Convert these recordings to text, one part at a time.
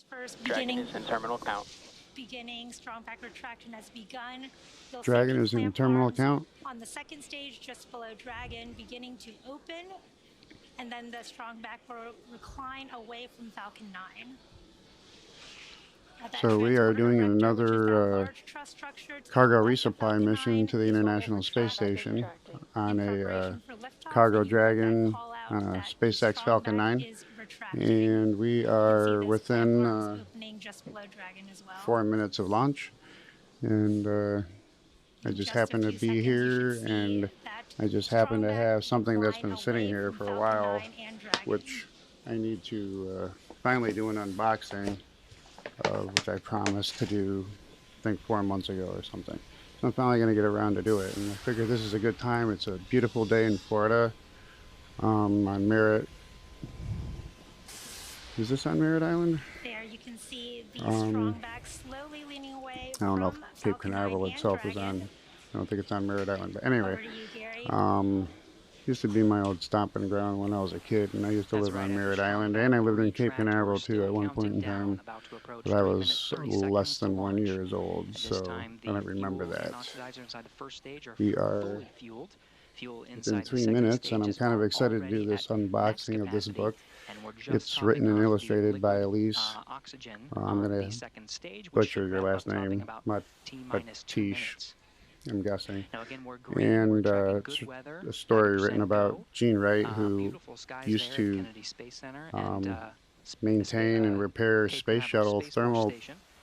First, Dragon is in terminal count. beginning, strong backward traction has begun. You'll see Dragon the is in clamp terminal arms count. on the second stage, just below Dragon, beginning to open, and then the strong backward recline away from Falcon 9. So we are doing another cargo resupply mission to the International Space Station on a cargo Dragon on a SpaceX Falcon 9, and we are within 4 minutes of launch, and I just happen to be here, and I just happen to have something that's been sitting here for a while, which I need to finally do an unboxing of, which I promised to do, I think 4 months ago or something. So I'm finally going to get around to do it, and I figure this is a good time. It's a beautiful day in Florida on Merritt. Is this on Merritt Island? There you can see the strong back slowly leaning away. I don't know if Cape Canaveral itself is on. I don't think it's on Merritt Island, but anyway. Used to be my old stomping ground when I was a kid, and I used to live on Merritt Island, and I lived in Cape Canaveral too at one point in time, but I was less than 1 year old, so I don't remember that. We are within 3 minutes, and I'm kind of excited to do this unboxing of this book. It's written and illustrated by Elise. I'm going to butcher your last name, Matich, I'm guessing. And it's a story written about Gene Wright, who used to maintain and repair space shuttle thermal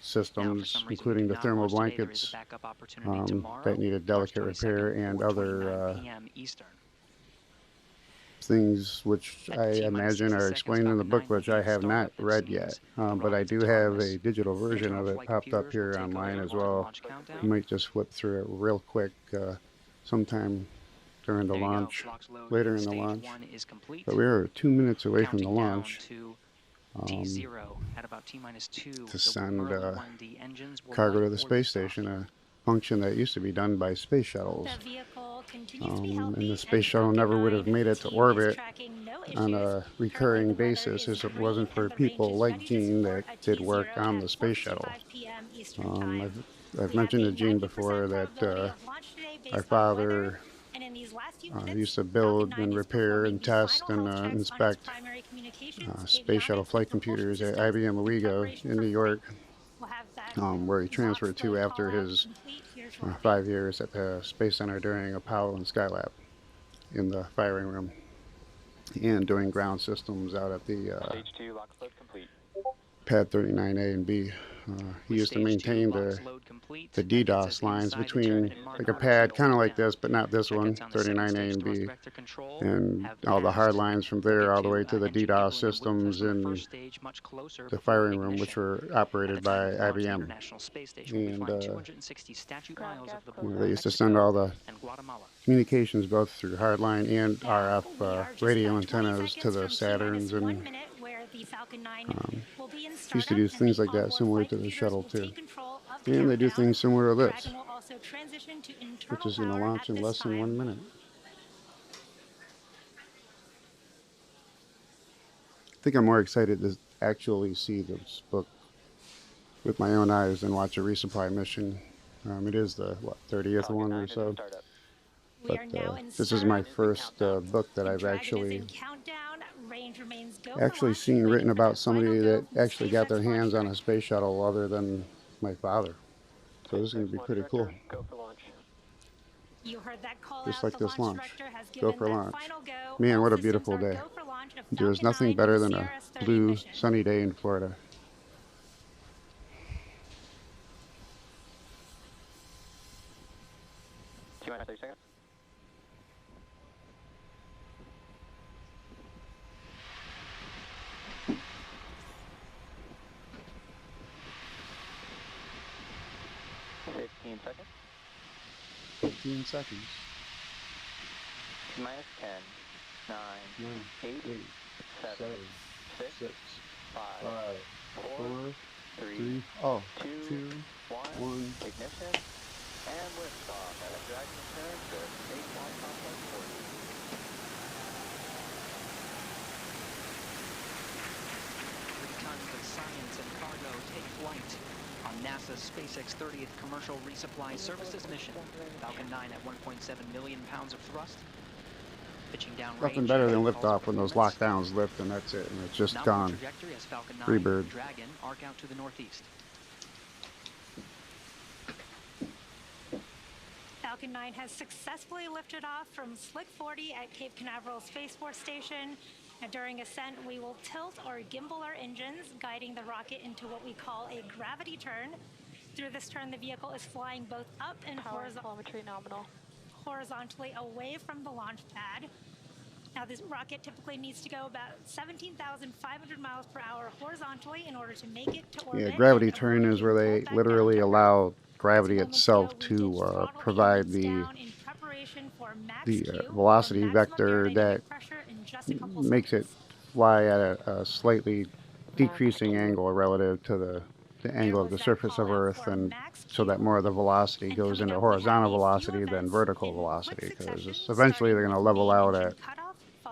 systems, including the thermal blankets that needed delicate repair, and other things which I imagine are explained in the book, which I have not read yet. But I do have a digital version of it popped up here online as well. I might just flip through it real quick sometime during the launch, later in the launch. But we are 2 minutes away from the launch to send cargo to the space station, a function that used to be done by space shuttles. And the space shuttle never would have made it to orbit on a recurring basis if it wasn't for people like Gene that did work on the space shuttle. I've mentioned to Gene before that our father used to build and repair and test and inspect space shuttle flight computers at IBM Owego in New York, where he transferred to after his 5 years at the Space Center during Apollo and Skylab in the firing room, and doing ground systems out at the pad 39A and B. He used to maintain the DDoS lines between like a pad kind of like this, but not this one, 39A and B, and all the hard lines from there all the way to the DDoS systems in the firing room, which were operated by IBM. And they used to send all the communications both through hardline and RF radio antennas to the Saturns, and used to do things like that similar to the shuttle too. And they do things similar to this, which is going to launch in less than 1 minute. I think I'm more excited to actually see this book with my own eyes than watch a resupply mission. It is the 30th one or so. But this is my first book that I've actually seen written about somebody that actually got their hands on a space shuttle other than my father. So this is going to be pretty cool. Just like this launch. Go for launch. Man, what a beautiful day. There's nothing better than a blue, sunny day in Florida. Do you mind 30 seconds? Fifteen seconds. 15 seconds. Minus 10, 9, 8, 7, 6, 5, 4, 3, 2, 1, ignition, and liftoff at a Dragon return to Space Launch Complex 40. With tons of science and cargo SpaceX 30th Commercial Resupply Services mission. Falcon 9 at 1.7 million pounds of thrust. Pitching down Nothing range, better than calls liftoff when those performance. lockdowns lift and that's it, and it's just Nominal gone. trajectory as Falcon 9 Freebird. and Dragon arc out to the northeast. Falcon 9 has successfully lifted off from Slick 40 at Cape Canaveral Space Force Station. Now, during ascent, we will tilt or gimbal our engines, guiding the rocket into what we call a gravity turn. Through this turn, the vehicle is flying both up and horizontally away from the launch pad. Now, this rocket typically needs to go about 17,500 miles per hour horizontally in order to make it to orbit. Yeah, gravity turn is where they literally allow gravity itself to provide the velocity vector that makes it fly at a slightly decreasing angle relative to the angle of the surface of Earth, and so that more of the velocity goes into horizontal velocity than vertical velocity, because eventually they're going to level out at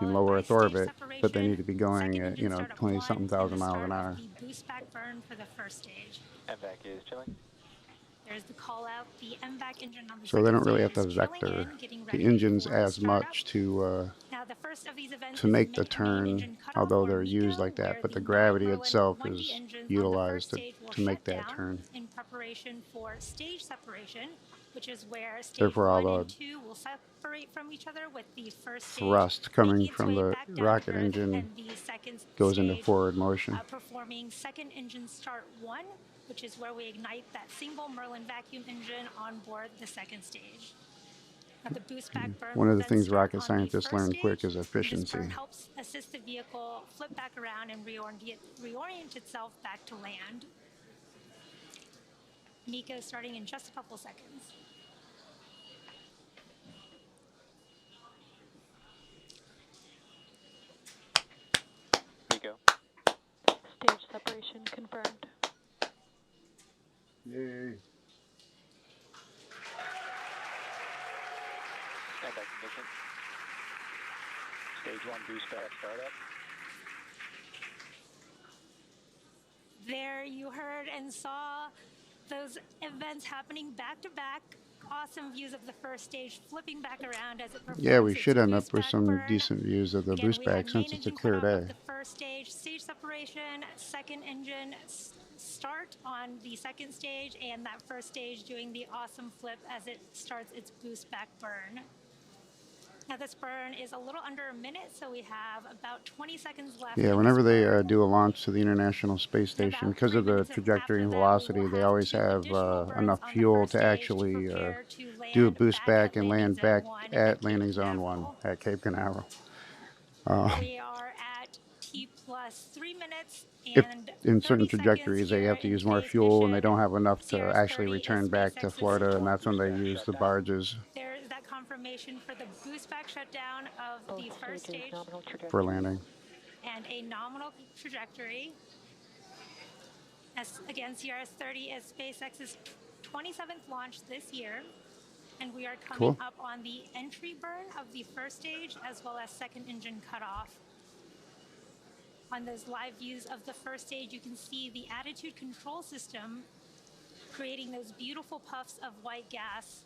in low Earth orbit, but they need to be going at 20-something thousand miles an hour. MVAC is chilling. There's the call out, the MVAC engine on the So they don't really have to vector the engines as much to make the turn, although they're used like that, but the gravity itself is utilized to make that turn. In preparation for stage separation, which is where stage Therefore, all 1 the and 2 will separate from each other, with the first stage thrust coming making its from way the back down rocket to Earth, engine and the second goes into stage, forward motion. performing second engine start 1, which is where we ignite that single Merlin vacuum engine on board the second stage. Now, the boost back burn One of will the then things start rocket on the scientists first learn stage. quick is This efficiency. burn helps assist the vehicle flip back around and reorient itself back to land. Nico starting in just a couple seconds. Nico. Stage separation confirmed. Yay. Stand by condition. Stage 1 boost back startup. There you heard and saw those events happening back to back. Awesome views of the first stage flipping back around as it performs. Yeah, we its should end up boost with back some burn. decent views of the Again, boost we back had since main it's a engine clear cutoff of day. the first stage, stage separation, second engine start on the second stage, and that first stage doing the awesome flip as it starts its boost back burn. Now, this burn is a little under a minute, so we have about 20 seconds left. Yeah, whenever they do a launch to the International Space Station, because of the trajectory and velocity, they always have enough fuel to actually do a boost back and land back at landing zone 1 at Cape Canaveral. We are at T+3 minutes, If and in 30 certain trajectories they have to use more fuel and they don't have enough to CRS actually 30 return is back to SpaceX's Florida, and that's when they use the barges There is that confirmation for the boost back shutdown of the first stage for landing. and a nominal trajectory. As again, CRS 30 is SpaceX's 27th launch this year, and we are coming up on the entry burn of the first stage as well as second engine cutoff. On those live views of the first stage, you can see the attitude control system creating those beautiful puffs of white gas.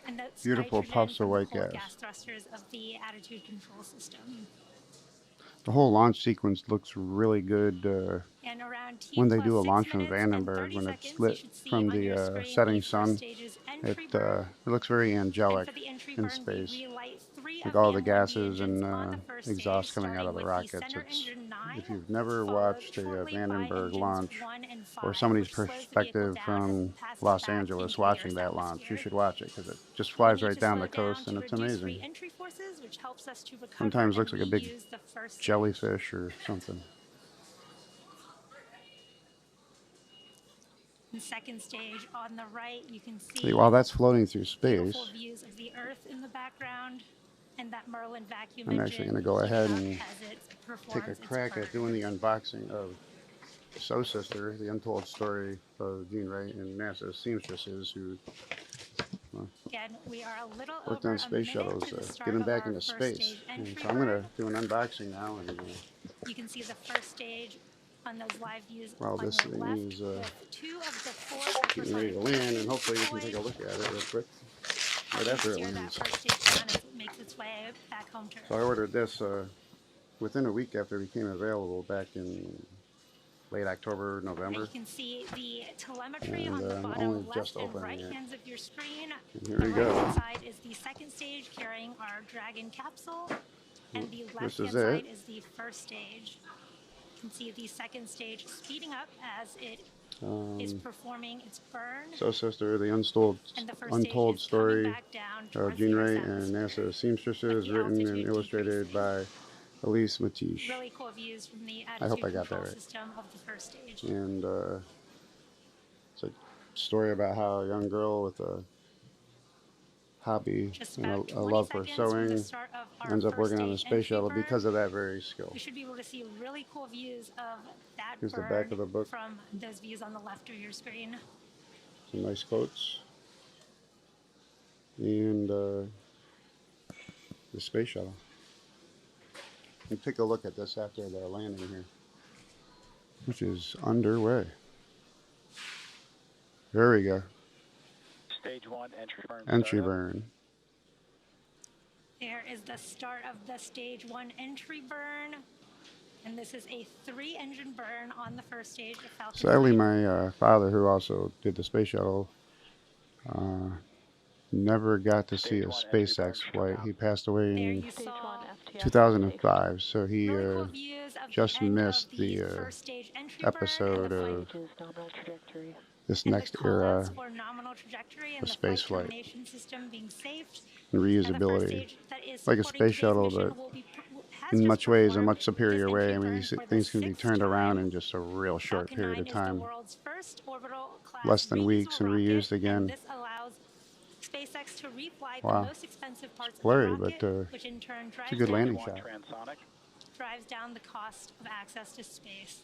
And that's Beautiful puffs of white gas. gas. Thrusters of the attitude control system. The whole launch sequence looks really good And around when they do a 6 launch from minutes and Vandenberg, 30 when it's seconds, lit you should see from on your the screen setting the first sun. stage's It entry burn. looks very angelic And for the entry in burn, space, we relight 3 like of all the M1B gases engines and on the first exhaust stage, coming out of the starting with rockets. center It's, engine 9, if you've never followed watched a shortly by Vandenberg engines launch, 1 and 5, or somebody's which slows the vehicle perspective down from as it passes Los back Angeles into the watching Earth's that launch, you atmosphere. should watch it because it just We flies need right to down slow the coast down and to it's reduce amazing. re-entry forces, which helps us to recover Sometimes and looks like a big reuse the first jellyfish or something. and second stage on the right. You can see See, while that's floating through beautiful space, views of the Earth in the background and that Merlin vacuum I'm engine actually going to go ahead and as it take performs a its crack at burn. doing the unboxing of So Sister, the untold story of Gene Wright and NASA's seamstresses who Again, we are a little worked over on a space minute shuttles, to the start getting of back our into first space. stage And entry so I'm going burn. to do an unboxing now. And You can see the first stage on those live views While on this your thing left, is with 2 of the 4 getting ready to land, and hopefully you can take a look at it real quick right after it steer that lands. first stage down as it makes its way back home to So I Earth. ordered this within a week after it became available back in late October, Now November. you can see the telemetry And on the I'm bottom only left just and opening right it. hands of your screen. And here The we right go. hand side is the second stage carrying our Dragon capsule, and the left This is hand side it. is the first stage. You can see the second stage speeding up as it is performing its burn. So Sister, the And the first untold stage is coming story back down of towards Gene the Wright Earth's and atmosphere, NASA seamstresses, with the written and altitude illustrated by decreasing. Elise Matich. Really cool views from the I hope attitude I got that control right. system of the first stage. And it's a story about how a young girl with a hobby Just and about a 20 love for seconds from the sewing start of our ends up first working on the stage space entry shuttle burn. because of that very skill. You should be able to see really cool views of that Here's the burn back of the book. from those views on the left of your screen. Some nice quotes. And the space shuttle. And take a look at this after the landing here, which is underway. There we go. Stage 1 entry burn. Entry startup. burn. There is the start of the stage 1 entry burn. And this is a 3-engine burn on the first stage of Falcon Sadly, 9. my father, who also did the space shuttle, never got to see a SpaceX flight. He passed away There in you saw 2005, so he really cool views of just the end missed of the the first stage entry burn and episode the of Nominal trajectory. this and next the callouts era for nominal trajectory and of the space flight flight termination system being saved. and And the first reusability. stage that is Like a supporting space shuttle, today's mission but will be, has in just much ways a performed much superior this way. entry I mean, burn these for the things can be 6th turned around time. in just a real short Falcon period 9 of is the time. world's first orbital class Less than weeks and reusable reused rocket, again. and this allows SpaceX to refly Wow. the most expensive parts Blurry, of the rocket, but which in turn it's a good landing shot. Transonic. drives down the cost of access to space.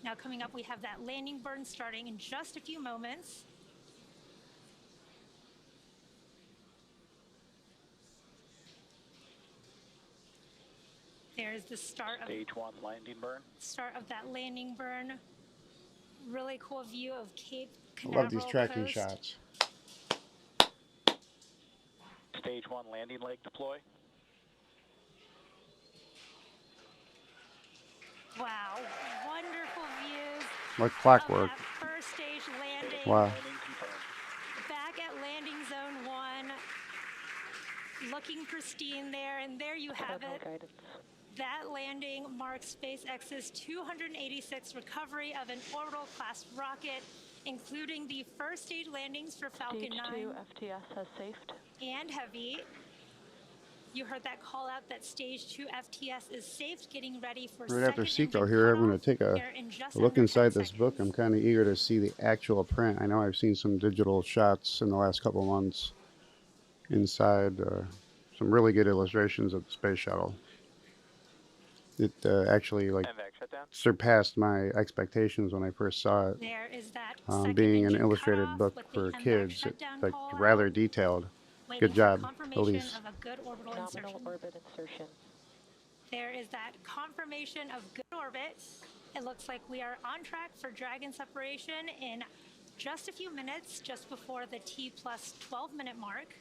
Now coming up, we have that landing burn starting in just a few moments. There's the start Stage 1 landing burn. of that landing burn. Really cool view of Cape I Canaveral love these tracking coast. shots. Stage 1 landing leg deploy. Wow, wonderful views Like of clockwork. that first stage landing. Wow. Landing confirmed. Back at landing zone 1, looking pristine there, and there you have Terminal it. guidance. That landing marks SpaceX's 286th recovery of an orbital class rocket, including the first stage landings for Falcon Stage 9 2 FTS has safed. and Heavy. You heard that call out that stage 2 FTS is safe, getting ready for Right after second Seco engine here, I'm going to cutoff take a here in just look under 10 inside this book. I'm seconds. kind of eager to see the actual print. I know I've seen some digital shots in the last couple of months inside. Some really good illustrations of the space shuttle. It actually surpassed my expectations when I first saw it. There is that second Being an engine illustrated cutoff book with the for MVAC kids, shutdown like call rather out, detailed. waiting Good for job, confirmation Elise. of a good orbital Nominal insertion. orbit insertion. There is that confirmation of good orbit. It looks like we are on track for Dragon separation in just a few minutes, just before the T plus 12-minute mark.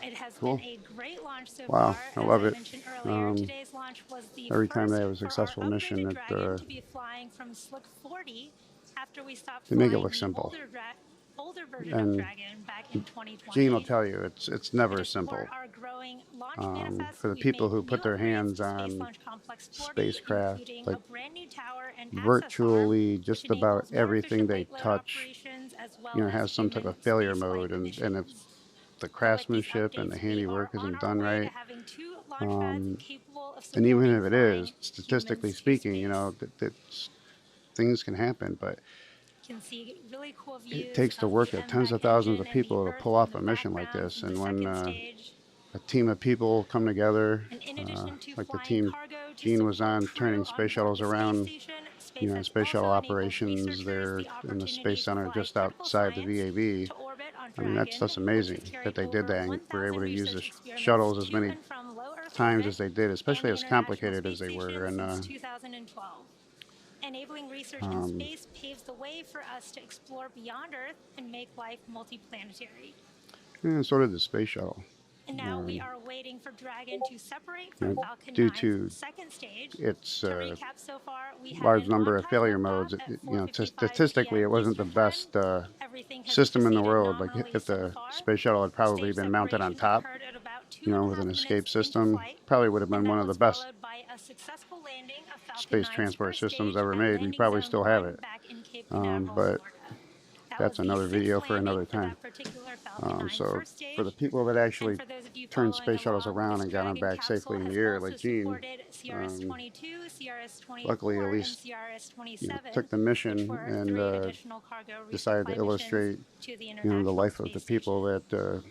It has Cool. been a great launch so Wow, far. I love As I it. mentioned earlier, today's launch was the Every time first they have a for our successful mission, upgraded it, Dragon to be flying from Slick 40 after we stopped they make it flying look the simple. older version of And Dragon back in 2020. Gene will tell you it's never To simple. support our growing launch manifest, For the we've people made who put new their upgrades hands to Space on Launch Complex 40, spacecraft, including like a brand new tower and access virtually arm, just which about enables more everything efficient they weight load touch, operations as well you know, as has some type human of failure spaceflight mode, and if missions. the With these craftsmanship and the updates, we handiwork are on isn't our done way to right, having 2 launch pads capable of and even supporting if it flying is, statistically humans to speaking, you space. know, things can happen, but You can see really cool views it takes the of work the of tens MVAC of thousands engine of and the people to Earth pull in off the a mission like background this, in and the when second stage. a team of people come together, And in addition to like the flying team cargo to Gene was support on, crew turning on space board shuttles the space around, station, you know, SpaceX space shuttle also enables operations researchers there the in the opportunity Space to Center fly just critical outside the science VAB. to orbit on I mean, that's Dragon, amazing which has that carried they did over that, and were able 1,000 to use the research experiments shuttles as to many and from low Earth times as they did, especially and as the International complicated as Space they were. Station And since 2012. Enabling research in space paves the way for us to explore beyond Earth and make life multiplanetary. and so did the space shuttle. And now we are waiting for Dragon to separate You from know, Falcon due 9's to second stage. its To recap so far, we had large an number of on-time failure liftoff modes, at you know, 4:55 statistically, it p.m. wasn't the Eastern best Time. Everything has system in the proceeded world. Like nominally if so the far. space shuttle had probably Stage been mounted on separation top, occurred at about you know, 2.5 with an minutes escape into system, flight, probably would have and been that one of the was best followed by a successful landing of Falcon space 9's transport first systems stage ever at made. We landing probably zone still have 1 it. back in Cape Canaveral, But Florida. That that's was the another sixth video for landing another for time. that particular Falcon 9 So first stage. for the people that actually And for those of you turned following space shuttles along, around this and got them Dragon back safely capsule in has the air, also like Gene, supported CRS-22, CRS-24, luckily at and least CRS-27, took the which mission were and 3 additional cargo decided to resupply illustrate, missions to the the International life of the Space people Station. that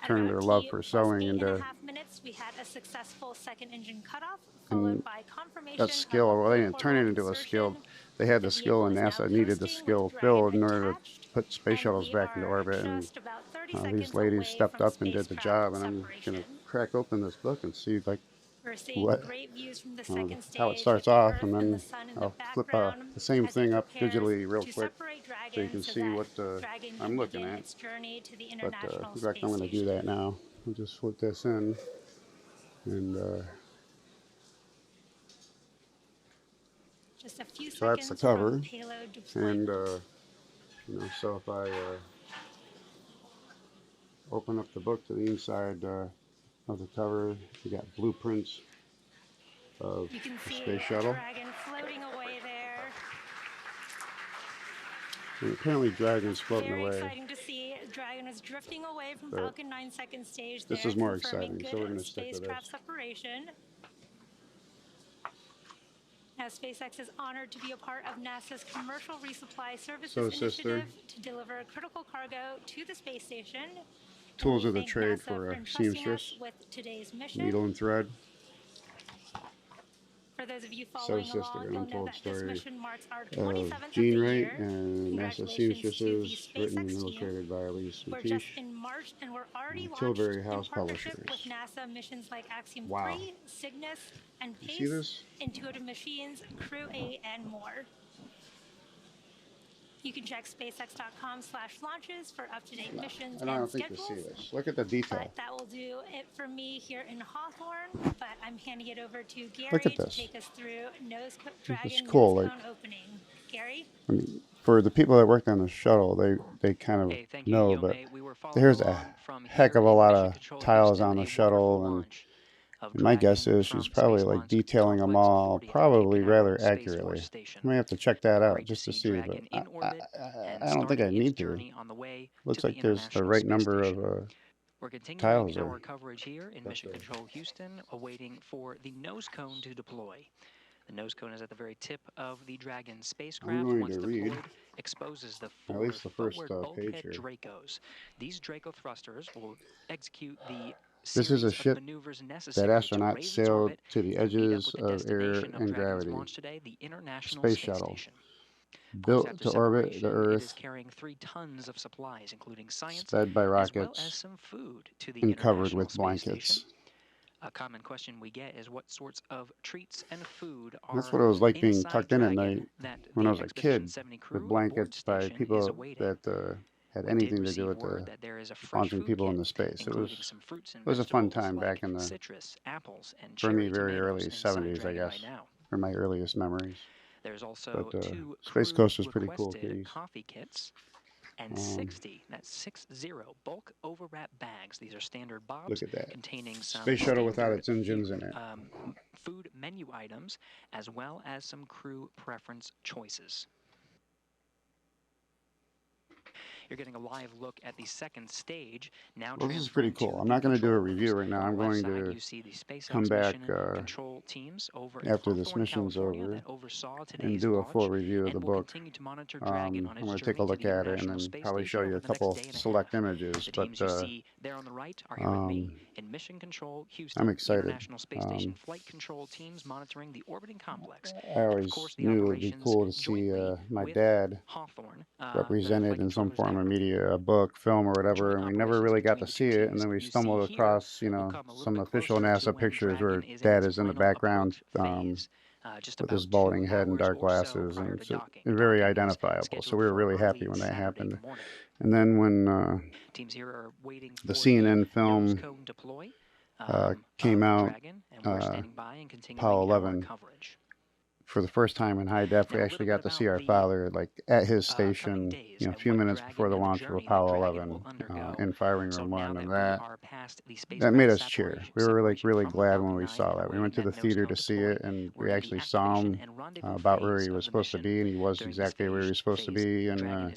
At turned about their love T for plus sewing 8.5 into minutes, we had a successful second engine cutoff, and followed by confirmation that skill. of a Well, they blue didn't turn portal it into a skill. insertion. They had The the skill, vehicle and is now NASA needed the coasting skill with Dragon filled in order to attached, put space and shuttles we back into are orbit. And just about 30 these seconds ladies away stepped from up and did the job. And I'm spacecraft gonna separation. crack open this book and see like We're seeing what great views from the second how it stage with starts the off, Earth and and the then Sun in I'll the flip background the same as it thing up prepares digitally real to quick separate Dragon so you can see that what Dragon I'm can looking begin at. its journey to the But International in fact, Space I'm going to do Station. that now. I'll just flip this in, and Just a few so that's the seconds cover. from payload deployment. And you know, so if I open up the book to the inside of the cover, you got blueprints of You can the see space shuttle. Dragon floating away there. And apparently Dragon's floating Very away. exciting to see. Dragon is drifting away from But Falcon 9 second stage this there, is more confirming exciting, so we're good going to stick with spacecraft this. separation. Now, SpaceX is honored to be a part of NASA's Commercial Resupply Services Initiative to deliver critical cargo to the space station. Tools of the thank trade NASA for a entrusting seamstress, us with today's mission. needle and thread. For those of you So following Sister, along, an you'll know untold that this story mission marks our of 27th Gene of the Wright year. and NASA Congratulations to the seamstresses, written and SpaceX illustrated by Elise team. We're just Matich. in March and we're already launched Tilbury in House partnership with Publishers. NASA missions like Axiom Wow. 3, Cygnus, and You see PACE, this? Intuitive Machines, Crew 8, and more. You can check SpaceX.com/launches for up-to-date missions And I and don't think you schedules. see this. Look at the detail. But that will do it for me here in Hawthorne. But I'm handing it over to Gary Look at to this. take us through It's Dragon cool, nose like- cone opening. Gary? I mean, for the people that worked on the shuttle, they kind of Hey, thank you, know, Yome. but We were following there's a along from heck here of a in lot Mission of Control tiles Houston, on the a shuttle, wonderful and launch of my guess Dragon is she's from probably Space like Launch detailing them Complex all 40 at Cape probably Canaveral rather Space accurately. Force Station. I may have to check that out Great to just to see see, but Dragon in orbit and I don't think I starting its need to. journey on the way Looks to like the there's the International right Space number Station. of We're continuing tiles our there. coverage here in Mission Control Houston, awaiting for the nose cone to deploy. The nose cone is at the very tip of the Dragon spacecraft. going Once to deployed, read exposes the at least the first forward page bulkhead here. Dracos. These Draco thrusters will execute the This is a series ship of maneuvers that necessary to astronauts raise its sailed orbit to the and meet up edges with the of air destination of and Dragon's gravity. launch today, the International Space Space Shuttle, Station. Of course, built after to orbit the separation, it is Earth, carrying 3 tons of supplies, including science, sped by as well as rockets, some food to the and covered International with Space blankets. Station. A common question we get is what sorts of treats and food are That's what it was like being inside tucked in at Dragon night that when the I was a Expedition kid, 70 crew with aboard blankets by station is people awaiting. that had We did anything to do receive with word that there is a fresh launching food people kit, into space. including some fruits and It was a fun vegetables time like back in the, citrus, apples, and for me, cherry very tomatoes early inside 70s, I Dragon guess, right now. or my earliest memories. There's also But 2 Space Coast was crew pretty cool, requested kiddies. coffee kits and 60, that's 60 bulk overwrap bags. These are standard bobs Look at that. containing some Space shuttle without standard its engines in it. food menu items, as well as some crew preference choices. You're getting a live look at the second stage. Now Well, this is pretty transferring cool. to I'm the not going to do a control review rooms. right now. On I'm the left going side, to you see the SpaceX come back mission control teams over in after this Hawthorne, mission's California, over that oversaw and today's do a launch, full review of the and will book. continue to monitor Dragon on I'm its going to journey take a look to the at it and International then Space probably show Station you a over the next couple day and a select half. images. The But teams you see there on the right are here with me in Mission Control Houston. I'm excited. The International Space Station flight control teams monitoring the orbiting complex. I Of always course, the knew it would be operations cool to see jointly my with dad Hawthorne, represented the in some flight form from a media, a book, film, or whatever, and we never really got to see it. And then we stumbled across, you know, some official NASA pictures where Dad is in the background with his balding head and dark glasses, and it's very identifiable. So we were really happy when that happened. And then when the CNN film came out, Apollo 11, for the first time in high def, we actually got to see our father like at his station, you know, a few minutes before the launch of Apollo 11 in firing room 1, and that made us cheer. We were like really glad when we saw that. We went to the theater to see it, and we actually saw him about where he was supposed to be, and he was exactly where he was supposed to be. And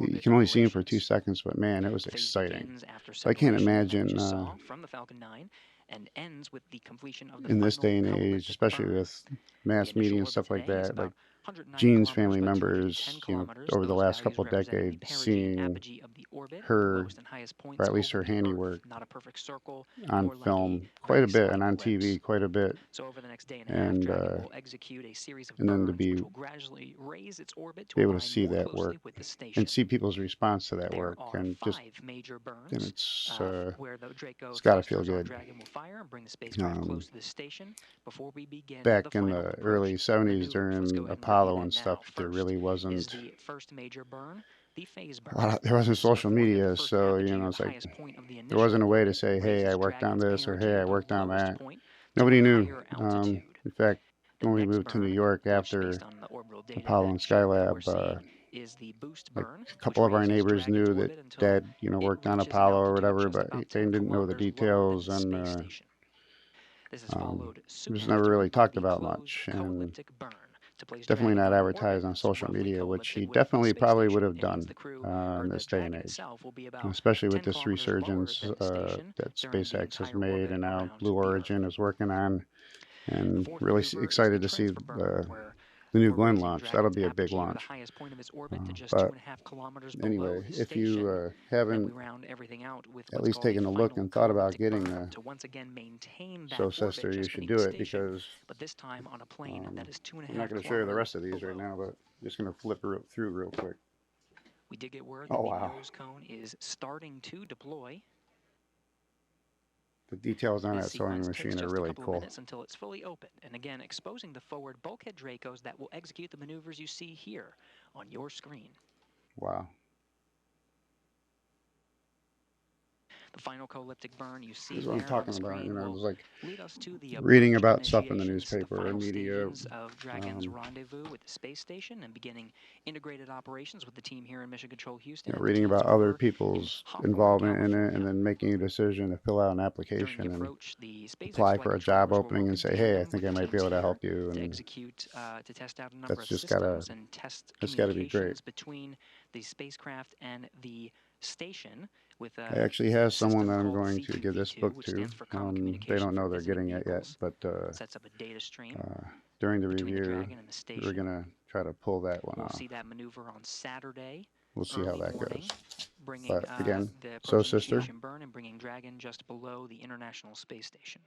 you can only see him for 2 seconds, but man, it was exciting. So I can't imagine and ends with the completion of the in this day and final age, especially burn. with mass The media initial and stuff orbit like today is that, about like 109 Jean's kilometers family by members, 210 you know, kilometers. over the Those last values couple of represent decades, perigee, seeing apogee of the orbit, the her, lowest and highest points or at least her over the Earth. handiwork, Not a perfect circle, on more like film a quite a very bit, slight and on ellipse. TV quite a bit. So over the next day and a half, And Dragon will execute a series of and then burns, to be which will gradually raise its orbit to able to align see more that closely work with the station. and see people's response to that There work, are and just, 5 major burns, and it's where the Draco it's got to feel thrusters on good. Dragon will fire and bring the spacecraft close to the station before we begin the Back in final the approach early 70s maneuvers. Let's go during ahead and review Apollo that and now. stuff, there First really is wasn't the first major burn, the phase burn. there wasn't So social for the media, first so you apogee, know, or it's the like highest point of the there initial wasn't a way to orbit, say, hey, I raises worked on Dragon's this, or perigee hey, I above worked on lowest that. point to Nobody a knew. higher altitude. In fact, The when we next moved to New burn, York which after based on the orbital data Apollo that and show that we're Skylab, seeing, is the boost like burn, a couple which of our raises neighbors Dragon's knew that orbit until Dad, you know, it worked on reaches an Apollo or altitude whatever, just but about they 10 didn't know the kilometers lower than details, the and space station. This is followed it soon was never after really by talked the about closed much, and co-elliptic burn to place definitely Dragon not in advertised orbit on that's social roughly media, which he co-elliptic with the definitely space probably would station. have It means done the crew, in or the this day and Dragon age, itself, will be about especially with 10 this kilometers lower resurgence than the station that during the SpaceX has entire made, orbit and now around Blue the Earth. Origin is working on, The and fourth really maneuver is excited the to see transfer burn, where the New we're Glenn raising launch. That'll Dragon's be a big apogee, or the launch. highest point of its orbit, to just But 2.5 kilometers below anyway, the if station. you Then haven't we round everything out with at what's least called taken a a look final and thought about co-elliptic getting burn a to once again maintain that show orbit sister, you just should beneath do the it, station, because but this time on a plane that is I'm not 2.5 going to show you the rest of these kilometers right below. now, but I'm just going to flip through real quick. We did get word that Oh, the wow. nose cone is starting to deploy. The details on This that sewing sequence takes machine are just a really couple of cool. minutes until it's fully open, and again exposing the forward bulkhead Dracos that will execute the maneuvers you see here on your screen. Wow. The final co-elliptic burn you see This is there what I'm on talking the about. screen You know, it will was like lead us to the reading approach about stuff in the initiations, newspaper the or final media. stages of Dragon's rendezvous with the space station and beginning integrated operations with the team here in Mission Control Houston. You know, And the reading teams about other over people's Hawthorne, involvement in it, and California. then making a decision to fill out an During application the and approach, the SpaceX apply flight for a job controllers will opening work and in say, hey, I tandem think with I the might be teams able to here help you. to And execute, to test out a number that's of just gotta, systems and test it's got to be great. communications between the spacecraft and the station with I actually have someone system that I'm called going to give this C2V2, book which to. stands for Common They Communications don't know for they're Visiting getting it yet, Vehicles. but Sets up a data stream during the between the review, Dragon and the we're station. going to try to pull that one We'll off. see that maneuver on Saturday. We'll see how Early that morning, goes. bringing But again, the so approach sister, initiation burn and bringing Dragon just below the International Space Station.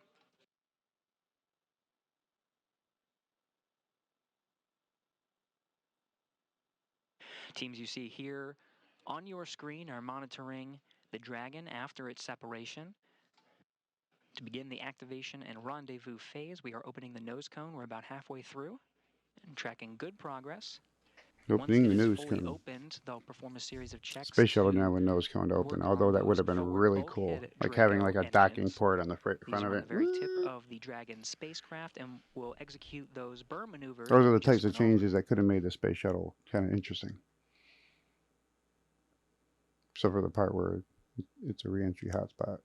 Teams you see here on your screen are monitoring the Dragon after its separation. To begin the activation and rendezvous phase, we are opening the nose cone. We're about halfway through and tracking good progress. opening Once the it is nose fully cone. opened, they'll perform a series of checks Space shuttle to didn't have a nose cone to open, work although on that would those have been forward really cool. bulkhead Like having Draco like a docking engines. port on the front These of are on it. the very tip of the Dragon spacecraft and will execute those burn maneuvers. Those are that the we types just of went over. changes that could have made the space shuttle kind of interesting. Except for the part where it's a re-entry hotspot.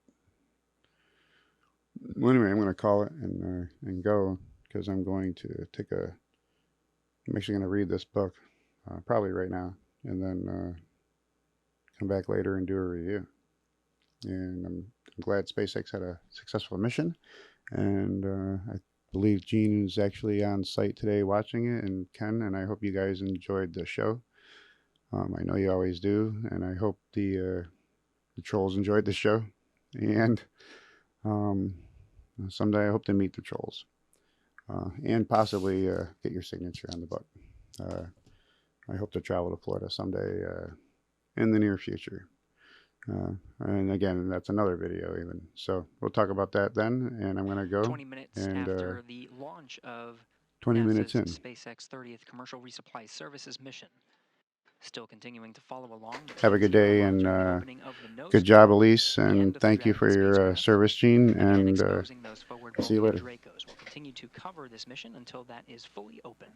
Well, anyway, I'm going to call it and go, because I'm going to take a. I'm actually going to read this book, probably right now, and then come back later and do a review. And I'm glad SpaceX had a successful mission, and I believe Gene is actually on site today watching it, and Ken, and I hope you guys enjoyed the show. I know you always do, and I hope the trolls enjoyed the show, and someday I hope to meet the trolls, and possibly get your signature on the book. I hope to travel to Florida someday in the near future. And again, that's another video even. So we'll talk about that then, and I'm going to go. 20 minutes after the launch of 20 minutes in. SpaceX 30th Commercial Resupply Services mission. Still continuing to follow along. Have a good day, and good job, Elise, and thank you for your service, Gene, and see you later. Dracos will continue to cover this mission until that is fully open.